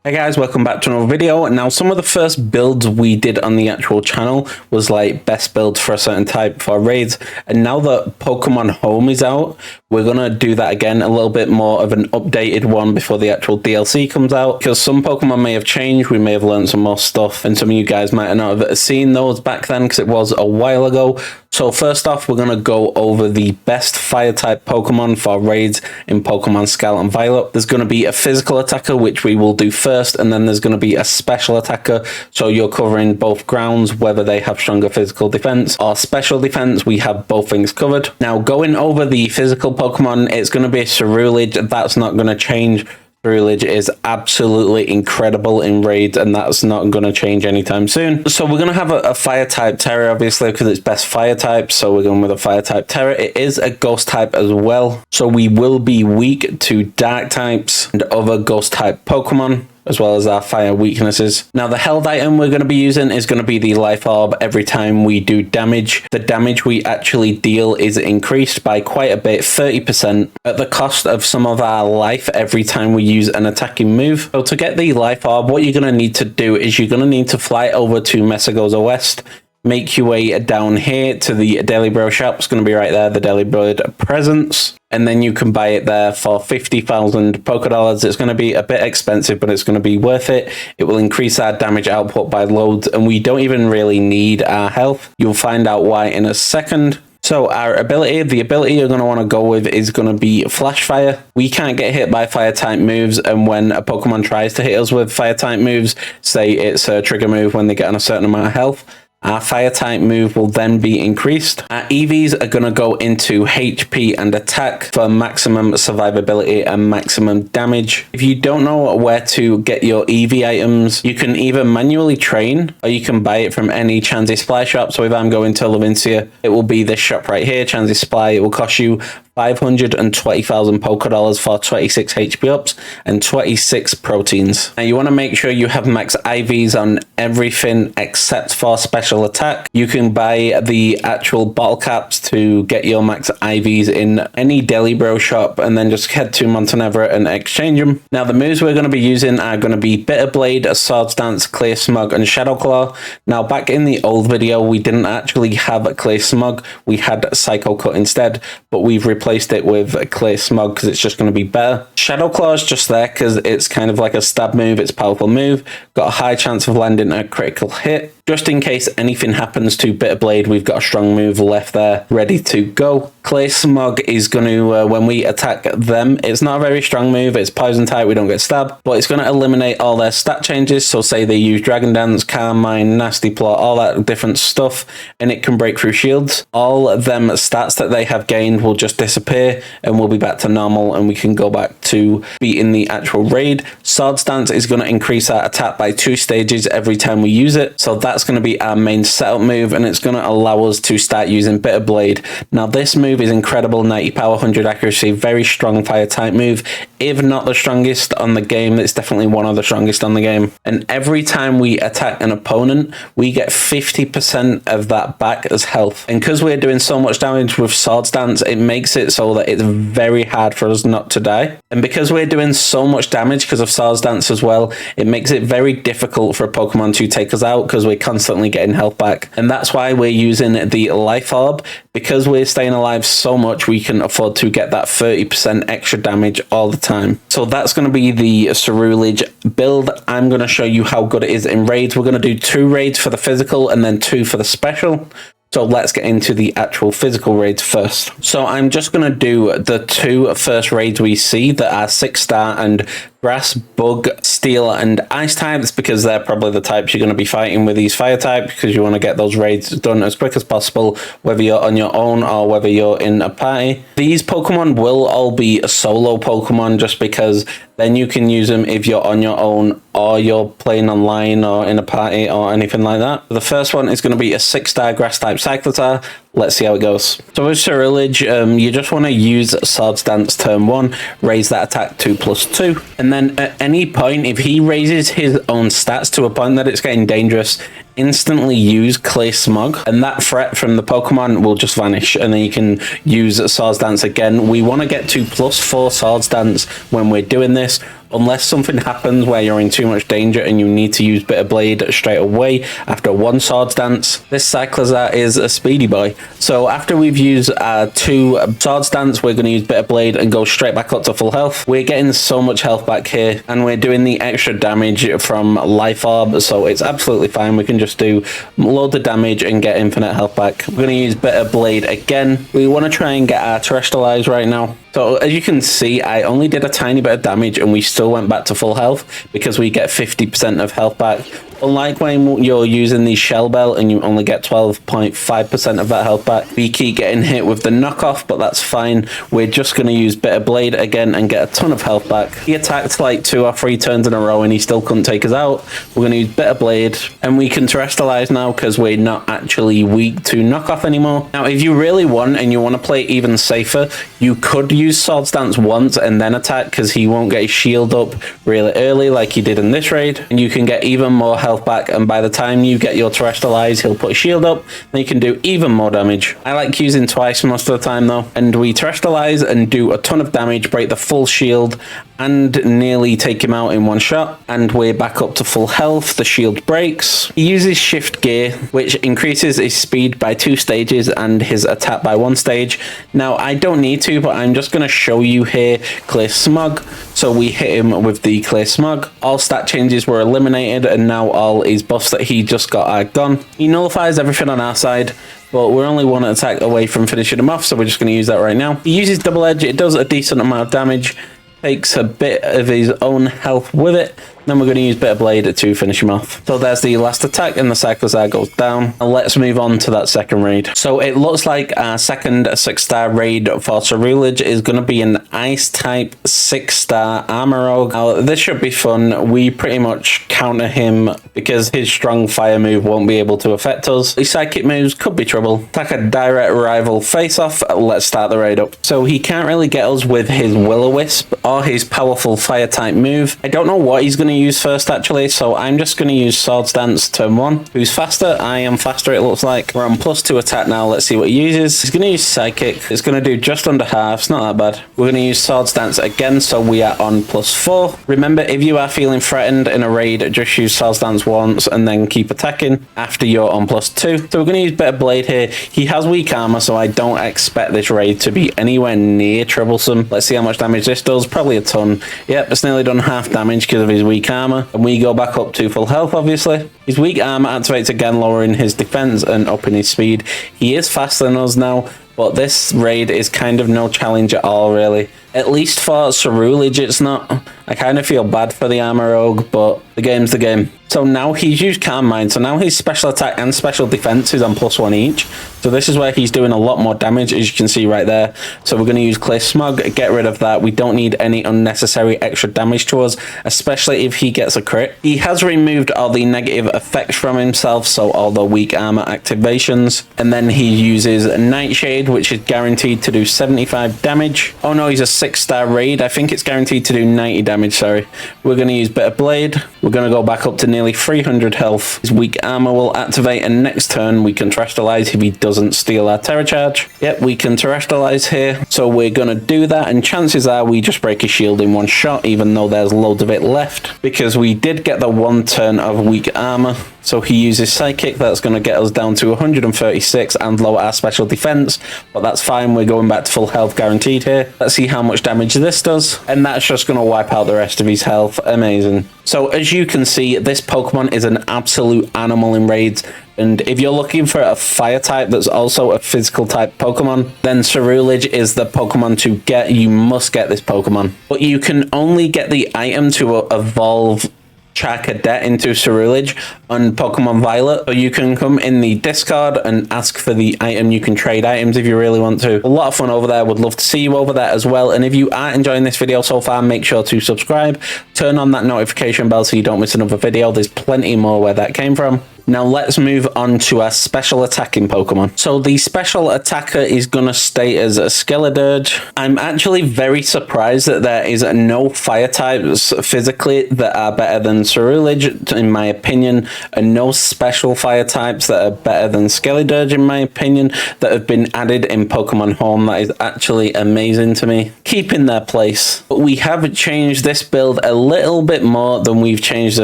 Hey guys, welcome back to another video. Now, some of the first builds we did on the actual channel was like best builds for a certain type for raids, and now that Pokemon Home is out, we're gonna do that again, a little bit more of an updated one before the actual DLC comes out, because some Pokemon may have changed, we may have learned some more stuff, and some of you guys might not have seen those back then because it was a while ago. So first off, we're gonna go over the best fire type Pokemon for raids in Pokemon Scarlet and Violet. There's gonna be a physical attacker, which we will do first, and then there's going to be a special attacker, so you're covering both grounds, whether they have stronger physical defense or special defense. We have both things covered. Now, going over the physical Pokemon, it's going to be a Cerulege. That's not going to change. Cerulege is absolutely incredible in raids, and that's not going to change anytime soon. So we're going to have a fire type Tera, obviously, because it's best fire type, so we're going with a fire type Tera. It is a ghost type as well, so we will be weak to dark types and other ghost type Pokemon, as well as our fire weaknesses. Now, the held item we're going to be using is going to be the life orb. Every time we do damage, the damage we actually deal is increased by quite a bit, 30%, at the cost of some of our life every time we use an attacking move. So to get the life orb, what you're going to need to do is you're going to need to fly over to Messagoza West, make your way down here to the Daily Bro shop. It's going to be right there, the Daily Bird Presents. And then you can buy it there for 50,000 Poké Dollars. It's going to be a bit expensive, but it's going to be worth it. It will increase our damage output by loads, and we don't even really need our health. You'll find out why in a second. So our ability, the ability you're going to want to go with is going to be Flash Fire. We can't get hit by fire type moves, and when a Pokemon tries to hit us with fire type moves, say it's a trigger move when they get on a certain amount of health, our fire type move will then be increased. Our EVs are going to go into HP and attack for maximum survivability and maximum damage. If you don't know where to get your EV items, you can either manually train or you can buy it from any Chansey Supply shop. So if I'm going to Levincia, it will be this shop right here, Chansey Supply. It will cost you 520,000 Poké Dollars for 26 HP ups and 26 proteins. Now you want to make sure you have max IVs on everything except for special attack. You can buy the actual bottle caps to get your max IVs in any Daily Bro shop, and then just head to Montenevro and exchange them. Now the moves we're going to be using are going to be Bitter Blade, Swords Dance, Clear Smog, and Shadow Claw. Now back in the old video, we didn't actually have a Clear Smog. We had Psycho Cut instead, but we've replaced it with a Clear Smog because it's just going to be better. Shadow Claw is just there because it's kind of like a stab move. It's a powerful move. Got a high chance of landing a critical hit. Just in case anything happens to Bitter Blade, we've got a strong move left there, ready to go. Clear Smog is going to, when we attack them, it's not a very strong move. It's poison type, we don't get stabbed, but it's going to eliminate all their stat changes. So say they use Dragon Dance, Carmine, Nasty Plot, all that different stuff, and it can break through shields. All of them stats that they have gained will just disappear, and we'll be back to normal, and we can go back to beating the actual raid. Swords Dance is going to increase our attack by 2 stages every time we use it. So that's going to be our main setup move, and it's going to allow us to start using Bitter Blade. Now this move is incredible, 90 power, 100 accuracy, very strong fire type move. If not the strongest on the game, it's definitely one of the strongest on the game. And every time we attack an opponent, we get 50% of that back as health. And because we're doing so much damage with Swords Dance, it makes it so that it's very hard for us not to die. And because we're doing so much damage because of Swords Dance as well, it makes it very difficult for a Pokemon to take us out because we're constantly getting health back. And that's why we're using the Life Orb. Because we're staying alive so much, we can afford to get that 30% extra damage all the time. So that's going to be the Cerulege build. I'm going to show you how good it is in raids. We're going to do 2 raids for the physical and then 2 for the special. So let's get into the actual physical raids first. So I'm just going to do the 2 first raids we see that are 6-star and Grass, Bug, Steel, and Ice types, because they're probably the types you're going to be fighting with these fire types, because you want to get those raids done as quick as possible, whether you're on your own or whether you're in a party. These Pokemon will all be a solo Pokemon, just because then you can use them if you're on your own or you're playing online or in a party or anything like that. The first one is going to be a 6-star Grass type Cyclotar. Let's see how it goes. So with Cerulege, you just want to use Swords Dance turn 1, raise that attack to +2, and then at any point, if he raises his own stats to a point that it's getting dangerous, instantly use Clay Smog, and that threat from the Pokemon will just vanish, and then you can use Swords Dance again. We want to get to +4 Swords Dance when we're doing this, unless something happens where you're in too much danger and you need to use Bitter Blade straight away after 1 Swords Dance. This Cyclizar is a speedy boy, so after we've used 2 Swords Dance, we're going to use Bitter Blade and go straight back up to full health. We're getting so much health back here, and we're doing the extra damage from Life Orb, so it's absolutely fine. We can just do loads of damage and get infinite health back. We're going to use Bitter Blade again. We want to try and get our Terrestrialize right now. So as you can see, I only did a tiny bit of damage and we still went back to full health because we get 50% of health back. Unlike when you're using the Shell Bell and you only get 12.5% of that health back, we keep getting hit with the knockoff, but that's fine. We're just going to use Bitter Blade again and get a ton of health back. He attacked like 2 or 3 turns in a row and he still couldn't take us out. We're going to use Bitter Blade, and we can Terrestrialize now because we're not actually weak to knockoff anymore. Now, if you really want and you want to play even safer, you could use Swords Dance once and then attack, because he won't get his shield up really early like he did in this raid, and you can get even more health back, and by the time you get your Terrestrialize, he'll put a shield up and you can do even more damage. I like using twice most of the time though, and we Terrestrialize and do a ton of damage, break the full shield and nearly take him out in 1 shot, and we're back up to full health. The shield breaks. He uses Shift Gear, which increases his speed by 2 stages and his attack by 1 stage. Now I don't need to, but I'm just going to show you here Clay Smog. So we hit him with the Clay Smog. All stat changes were eliminated, and now all his buffs that he just got are gone. He nullifies everything on our side, but we're only 1 attack away from finishing him off, so we're just going to use that right now. He uses Double Edge. It does a decent amount of damage, takes a bit of his own health with it. Then we're going to use Bitter Blade to finish him off. So there's the last attack, and the Cyclizar goes down. And let's move on to that second raid. So it looks like our second 6-star raid for Ceruledge is going to be an Ice type 6-star Armorogue. Now this should be fun. We pretty much counter him because his strong fire move won't be able to affect us. His psychic moves could be trouble. Attack a direct rival face-off. Let's start the raid up. So he can't really get us with his Will-O-Wisp or his powerful fire type move. I don't know what he's going to use first actually, so I'm just going to use Swords Dance turn 1. Who's faster? I am faster, it looks like. We're on +2 attack now. Let's see what he uses. He's going to use Psychic. It's going to do just under half. It's not that bad. We're going to use Swords Dance again, so we are on +4. Remember, if you are feeling threatened in a raid, just use Swords Dance once and then keep attacking after you're on +2. So we're going to use Bitter Blade here. He has weak armor, so I don't expect this raid to be anywhere near troublesome. Let's see how much damage this does. Probably a ton. Yep, it's nearly done half damage because of his weak armor, and we go back up to full health obviously. His weak armor activates again, lowering his defense and upping his speed. He is faster than us now, but this raid is kind of no challenge at all really. At least for Ceruledge it's not. I kind of feel bad for the Armorogue, but the game's the game. So now he's used Calm Mind, so now his special attack and special defense is on +1 each. So this is where he's doing a lot more damage, as you can see right there. So we're going to use Clay Smog, get rid of that. We don't need any unnecessary extra damage to us, especially if he gets a crit. He has removed all the negative effects from himself, so all the weak armor activations. And then he uses Nightshade, which is guaranteed to do 75 damage. Oh no, he's a 6-star raid. I think it's guaranteed to do 90 damage, sorry. We're going to use Bitter Blade. We're going to go back up to nearly 300 health. His weak armor will activate, and next turn we can Terrestrialize if he doesn't steal our Terra Charge. Yep, we can Terrestrialize here. So we're going to do that, and chances are we just break his shield in 1 shot, even though there's loads of it left, because we did get the 1 turn of weak armor. So he uses Psychic. That's going to get us down to 136 and lower our special defense, but that's fine. We're going back to full health guaranteed here. Let's see how much damage this does, and that's just going to wipe out the rest of his health. Amazing. So as you can see, this Pokemon is an absolute animal in raids, and if you're looking for a fire type that's also a physical type Pokemon, then Ceruledge is the Pokemon to get. You must get this Pokemon, but you can only get the item to evolve Charcadet into Ceruledge on Pokemon Violet. So you can come in the Discord and ask for the item. You can trade items if you really want to. A lot of fun over there. Would love to see you over there as well. And if you are enjoying this video so far, make sure to subscribe. Turn on that notification bell so you don't miss another video. There's plenty more where that came from. Now let's move on to our special attacking Pokemon. So the special attacker is going to stay as a Skeledirge. I'm actually very surprised that there is no fire types physically that are better than Ceruledge, in my opinion, and no special fire types that are better than Skeledirge, in my opinion, that have been added in Pokemon Home. That is actually amazing to me. Keeping their place. But we have changed this build a little bit more than we've changed the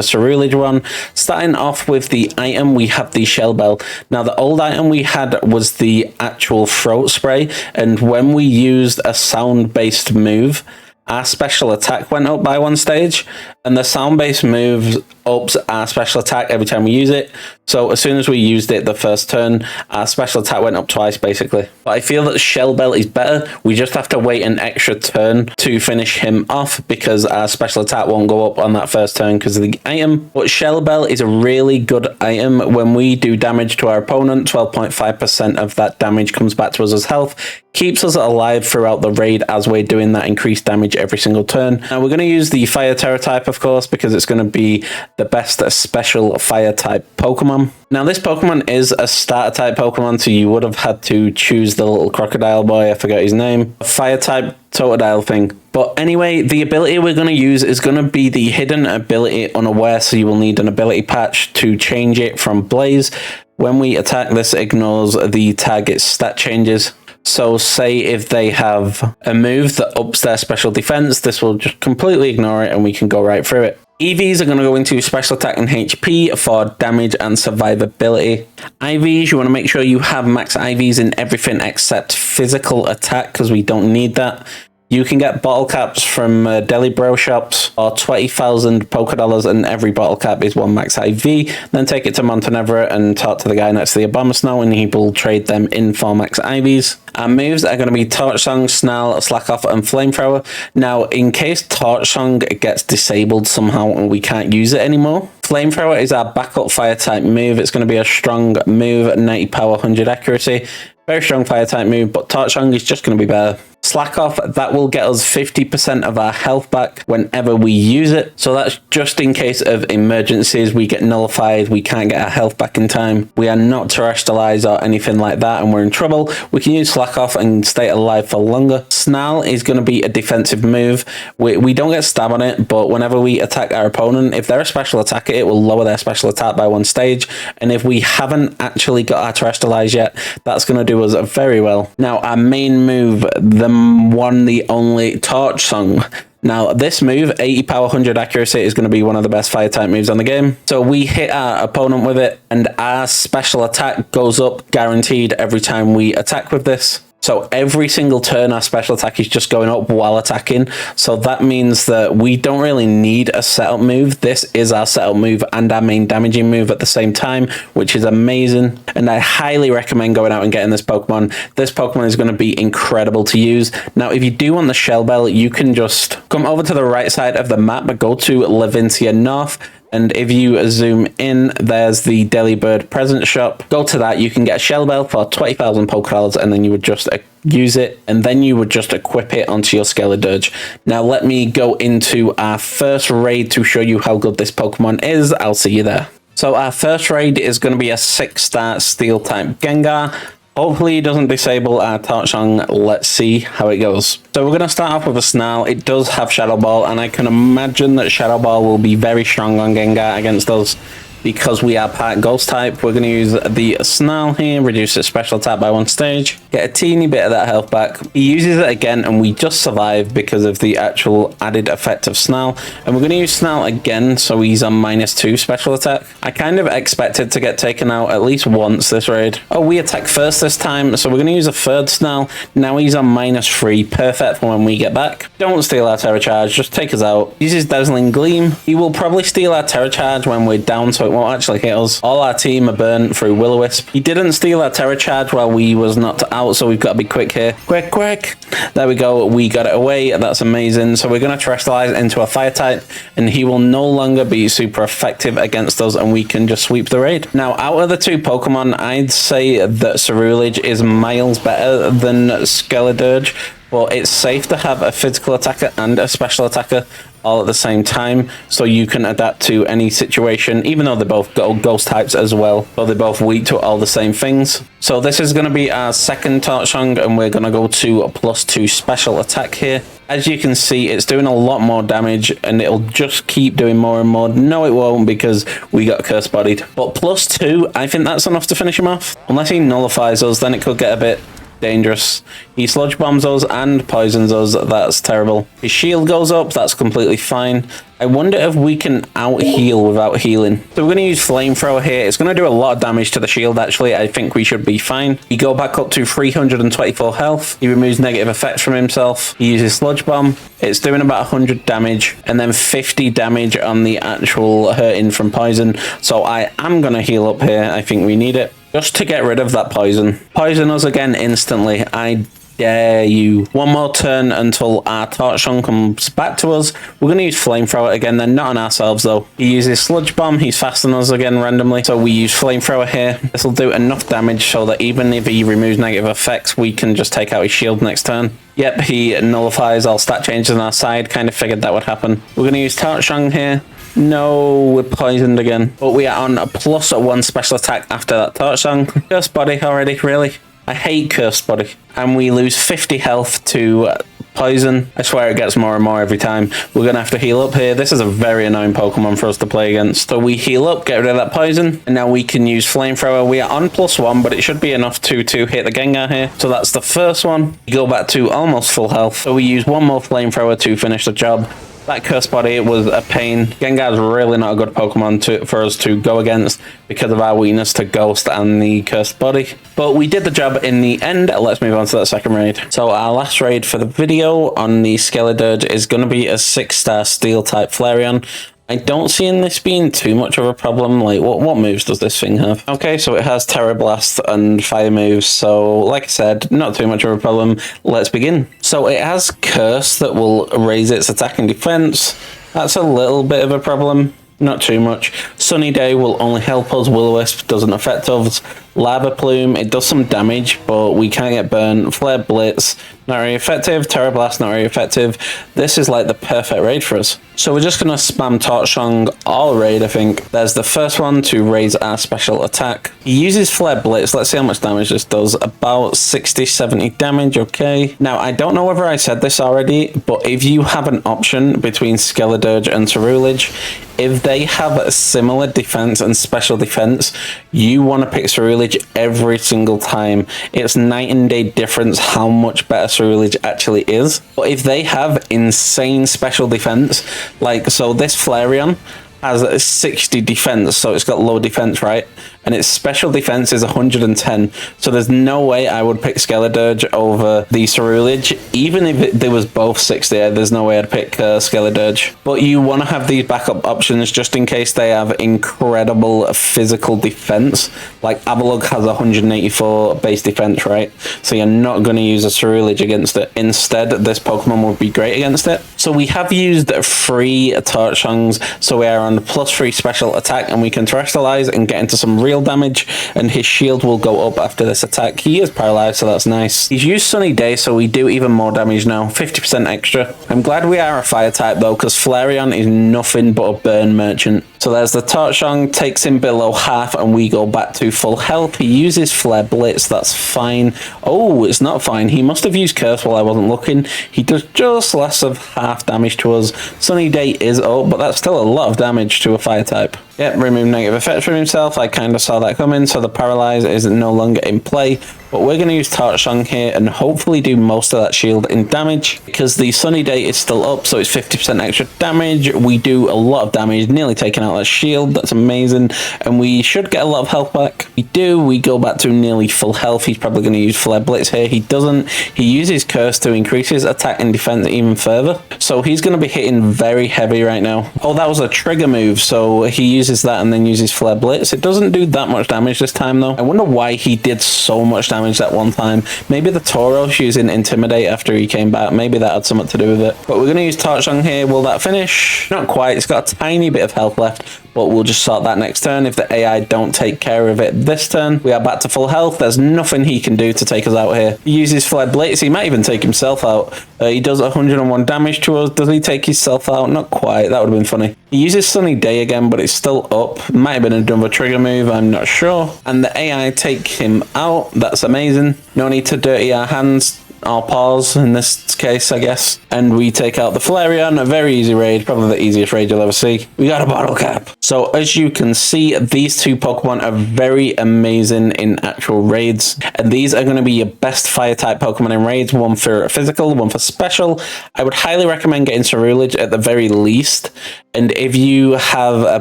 Ceruledge one. Starting off with the item, we have the Shell Bell. Now the old item we had was the actual throat spray, and when we used a sound-based move, our special attack went up by 1 stage, and the sound-based move ups our special attack every time we use it. So as soon as we used it the first turn, our special attack went up twice, basically. But I feel that Shell Bell is better. We just have to wait an extra turn to finish him off, because our special attack won't go up on that first turn because of the item. But Shell Bell is a really good item. When we do damage to our opponent, 12.5% of that damage comes back to us as health. Keeps us alive throughout the raid as we're doing that increased damage every single turn. Now we're going to use the Fire Tera type, of course, because it's going to be the best special fire type Pokemon. Now this Pokemon is a starter type Pokemon, so you would have had to choose the little crocodile boy, I forgot his name, a fire type Totodile thing. But anyway, the ability we're going to use is going to be the hidden ability Unaware, so you will need an ability patch to change it from Blaze. When we attack, this ignores the target's stat changes. So say if they have a move that ups their special defense, this will just completely ignore it and we can go right through it. EVs are going to go into special attack and HP for damage and survivability. IVs, you want to make sure you have max IVs in everything except physical attack, because we don't need that. You can get bottle caps from Deli Bro shops, or 20,000 Poké Dollars, and every bottle cap is 1 max IV. Then take it to Montenegro and talk to the guy next to the Abomasnow, and he will trade them in for max IVs. Our moves are going to be Torch Song, Snarl, Slack Off, and Flamethrower. Now, in case Torch Song gets disabled somehow and we can't use it anymore, Flamethrower is our backup fire type move. It's going to be a strong move, 90 power, 100 accuracy. Very strong fire type move, but Torch Song is just going to be better. Slack Off, that will get us 50% of our health back whenever we use it. So that's just in case of emergencies. We get nullified, we can't get our health back in time, we are not terrestrialized or anything like that, and we're in trouble. We can use Slack Off and stay alive for longer. Snarl is going to be a defensive move. We don't get stab on it, but whenever we attack our opponent, if they're a special attacker, it will lower their special attack by 1 stage. And if we haven't actually got our terrestrialized yet, that's going to do us very well. Now, our main move, the one, the only Torch Song. Now, this move, 80 power, 100 accuracy, is going to be one of the best fire type moves on the game. So we hit our opponent with it, and our special attack goes up guaranteed every time we attack with this. So every single turn, our special attack is just going up while attacking. So that means that we don't really need a setup move. This is our setup move and our main damaging move at the same time, which is amazing. And I highly recommend going out and getting this Pokemon. This Pokemon is going to be incredible to use. Now, if you do want the Shell Bell, you can just come over to the right side of the map, go to Levincia North. And if you zoom in, there's the Delibird present shop. Go to that, you can get a Shell Bell for 20,000 Poké Dollars, and then you would just use it, and then you would just equip it onto your Skeledirge. Now let me go into our first raid to show you how good this Pokemon is. I'll see you there. So our first raid is going to be a 6-star Steel type Gengar. Hopefully it doesn't disable our Torch Song. Let's see how it goes. So we're going to start off with a Snarl. It does have Shadow Ball, and I can imagine that Shadow Ball will be very strong on Gengar against us. Because we are part Ghost type, we're going to use the Snarl here, reduce its special attack by 1 stage, get a teeny bit of that health back. He uses it again, and we just survive because of the actual added effect of Snarl. And we're going to use Snarl again, so he's on -2 special attack. I kind of expected to get taken out at least once this raid. Oh, we attack first this time, so we're going to use a third Snarl. Now he's on -3, perfect for when we get back. Don't steal our Terra Charge, just take us out. Uses Dazzling Gleam. He will probably steal our Terra Charge when we're down, so it won't actually hit us. All our team are burnt through Will-O-Wisp. He didn't steal our Terra Charge while we was knocked out, so we've got to be quick here. Quick, quick. There we go. We got it away. That's amazing. So we're going to terrestrialize into a fire type, and he will no longer be super effective against us, and we can just sweep the raid. Now, out of the 2 Pokemon, I'd say that Ceruledge is miles better than Skeledirge. But it's safe to have a physical attacker and a special attacker. all at the same time, so you can adapt to any situation, even though they're both ghost types as well, so they're both weak to all the same things. So this is going to be our second torch song, and we're going to go to a +2 special attack here. As you can see, it's doing a lot more damage, and it'll just keep doing more and more. No, it won't, because we got curse bodied. But +2, I think that's enough to finish him off. Unless he nullifies us, then it could get a bit dangerous. He sludge bombs us and poisons us. That's terrible. His shield goes up. That's completely fine. I wonder if we can out heal without healing. So we're going to use flamethrower here. It's going to do a lot of damage to the shield. Actually, I think we should be fine. We go back up to 324 health. He removes negative effects from himself. He uses sludge bomb. It's doing about 100 damage and then 50 damage on the actual hurting from poison. So I am going to heal up here. I think we need it, just to get rid of that poison. Poison us again instantly. I dare you. One more turn until our torch song comes back to us. We're going to use flamethrower again, then not on ourselves though. He uses sludge bomb. He's faster than us again randomly. So we use flamethrower here. This will do enough damage so that even if he removes negative effects, we can just take out his shield next turn. Yep, he nullifies all stat changes on our side. Kind of figured that would happen. We're going to use torch song here. No, we're poisoned again. But we are on a +1 special attack after that torch song. Curse body already, really? I hate curse body. And we lose 50 health to poison. I swear it gets more and more every time. We're going to have to heal up here. This is a very annoying Pokemon for us to play against. So we heal up, get rid of that poison, and now we can use flamethrower. We are on +1, but it should be enough to hit the Gengar here. So that's the first one. We go back to almost full health. So we use one more flamethrower to finish the job. That curse body was a pain. Gengar's really not a good Pokemon for us to go against because of our weakness to Ghost and the cursed body. But we did the job in the end. Let's move on to that second raid. So our last raid for the video on the Scarlet is going to be a 6-star steel type Flareon. I don't see in this being too much of a problem. Like, what moves does this thing have? Okay, so it has Tera Blast and fire moves. So, like I said, not too much of a problem. Let's begin. So it has Curse that will raise its attack and defense. That's a little bit of a problem. Not too much. Sunny Day will only help us. Will-O-Wisp doesn't affect us. Lava Plume, it does some damage, but we can't get burned. Flare Blitz, not very effective. Tera Blast, not very effective. This is like the perfect raid for us. So we're just going to spam Torch Song all raid, I think. There's the first one to raise our special attack. He uses Flare Blitz. Let's see how much damage this does. About 60-70 damage, okay. Now, I don't know whether I said this already, but if you have an option between Skeledirge and Ceruledge, if they have a similar defense and special defense, you want to pick Ceruledge every single time. It's night and day difference how much better Ceruledge actually is. But if they have insane special defense, like, so this Flareon has a 60 defense, so it's got low defense, right? And its special defense is 110. So there's no way I would pick Skeledirge over the Ceruledge. Even if there was both 60, there's no way I'd pick Skeledirge. But you want to have these backup options just in case they have incredible physical defense. Like Avalugg has 184 base defense, right? So you're not going to use a Ceruledge against it. Instead, this Pokemon would be great against it. So we have used 3 Torch Songs, so we are on +3 special attack, and we can Terastallize and get into some real damage, and his shield will go up after this attack. He is paralyzed, so that's nice. He's used Sunny Day, so we do even more damage now, 50% extra. I'm glad we are a fire type though, because Flareon is nothing but a burn merchant. So there's the Torch Song, takes him below half, and we go back to full health. He uses Flare Blitz, that's fine. Oh, it's not fine. He must have used Curse while I wasn't looking. He does just less of half damage to us. Sunny Day is up, but that's still a lot of damage to a fire type. Yep, remove negative effects from himself. I kind of saw that coming, so the Paralyze is no longer in play. But we're going to use Torch Song here and hopefully do most of that shield in damage, because the Sunny Day is still up, so it's 50% extra damage. We do a lot of damage, nearly taking out that shield. That's amazing. And we should get a lot of health back. We do. We go back to nearly full health. He's probably going to use Flare Blitz here. He doesn't. He uses Curse to increase his attack and defense even further. So he's going to be hitting very heavy right now. Oh, that was a trigger move. So he uses that and then uses Flare Blitz. It doesn't do that much damage this time though. I wonder why he did so much damage that one time. Maybe the Tauros using Intimidate after he came back. Maybe that had something to do with it. But we're going to use Torch Song here. Will that finish? Not quite. It's got a tiny bit of health left. but we'll just sort that next turn. If the AI don't take care of it this turn, we are back to full health. There's nothing he can do to take us out here. He uses Flare Blitz. He might even take himself out. He does 101 damage to us. Does he take himself out? Not quite. That would have been funny. He uses Sunny Day again, but it's still up. Might have been another trigger move. I'm not sure. And the AI take him out. That's amazing. No need to dirty our hands. Our paws in this case, I guess. And we take out the Flareon, a very easy raid, probably the easiest raid you'll ever see. We got a bottle cap. So as you can see, these two Pokemon are very amazing in actual raids. And these are going to be your best fire type Pokemon in raids. One for physical, one for special. I would highly recommend getting Cerulege at the very least. And if you have a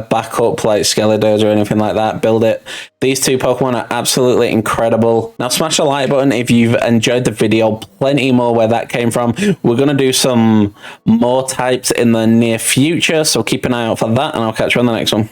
backup like Scarlet or anything like that, build it. These two Pokemon are absolutely incredible. Now smash the like button if you've enjoyed the video. Plenty more where that came from. We're going to do some more types in the near future, so keep an eye out for that, and I'll catch you on the next one.